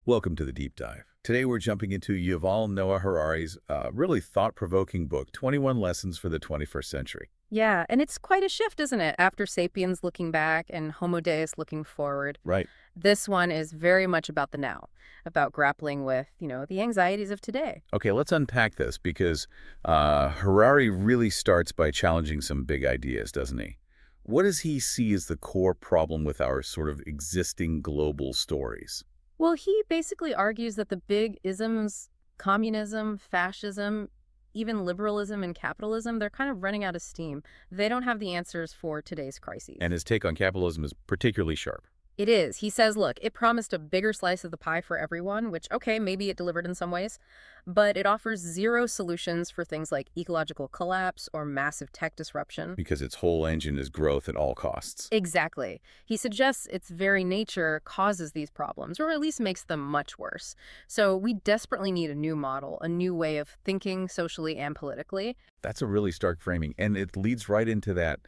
Welcome to the Deep Dive. Today we're jumping into Yuval Noah Harari's really thought-provoking book, 21 Lessons for the 21st Century. Yeah, and it's quite a shift, isn't it? After Sapiens looking back and Homo Deus looking forward. Right. This one is very much about the now, about grappling with, the anxieties of today. Okay, let's unpack this because Harari really starts by challenging some big ideas, doesn't he? What does he see as the core problem with our sort of existing global stories? Well, he basically argues that the big isms, communism, fascism, even liberalism and capitalism, they're kind of running out of steam. They don't have the answers for today's crises. And his take on capitalism is particularly sharp. It is. He says, look, it promised a bigger slice of the pie for everyone, which, okay, maybe it delivered in some ways, but it offers zero solutions for things like ecological collapse or massive tech disruption. Because its whole engine is growth at all costs. Exactly. He suggests its very nature causes these problems, or at least makes them much worse. So we desperately need a new model, a new way of thinking socially and politically. That's a really stark framing, and it leads right into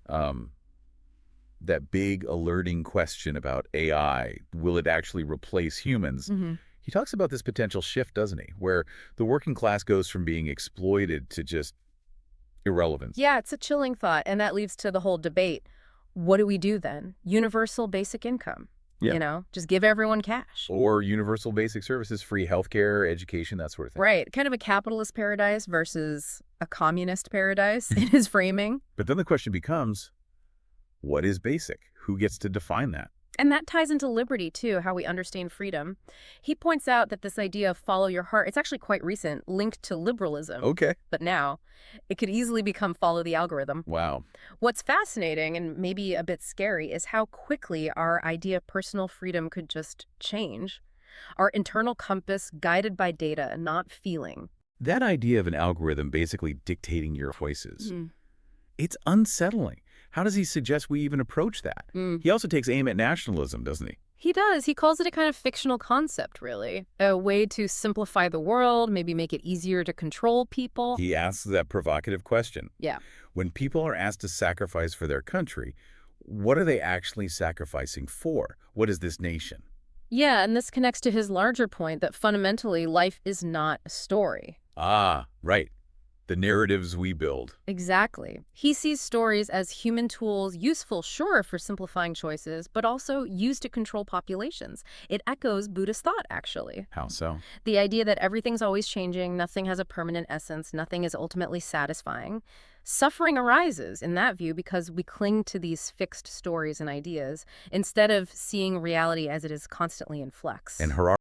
um, that big alerting question about AI. Will it actually replace humans? He talks about this potential shift, doesn't he, where the working class goes from being exploited to just irrelevance. Yeah, it's a chilling thought, and that leads to the whole debate. What do we do then? Universal basic income. Yeah. Just give everyone cash. Or universal basic services, free healthcare, education, that sort of thing. Right, kind of a capitalist paradise versus a communist paradise in his framing. But then the question becomes, what is basic? Who gets to define that? And that ties into liberty, too, how we understand freedom. He points out that this idea of follow your heart, it's actually quite recent, linked to liberalism. Okay. But now, it could easily become follow the algorithm. Wow. What's fascinating and maybe a bit scary is how quickly our idea of personal freedom could just change. Our internal compass guided by data, not feeling. That idea of an algorithm basically dictating your choices, it's unsettling. How does he suggest we even approach that? He also takes aim at nationalism, doesn't he? He does. He calls it a kind of fictional concept, really. A way to simplify the world, maybe make it easier to control people. He asks that provocative question. Yeah. When people are asked to sacrifice for their country, what are they actually sacrificing for? What is this nation? Yeah, and this connects to his larger point that fundamentally life is not a story. Ah, right. The narratives we build. Exactly. He sees stories as human tools, useful, sure, for simplifying choices, but also used to control populations. It echoes Buddhist thought, actually. How so? The idea that everything's always changing, nothing has a permanent essence, nothing is ultimately satisfying. Suffering arises in that view because we cling to these fixed stories and ideas instead of seeing reality as it is constantly in flux. And Harari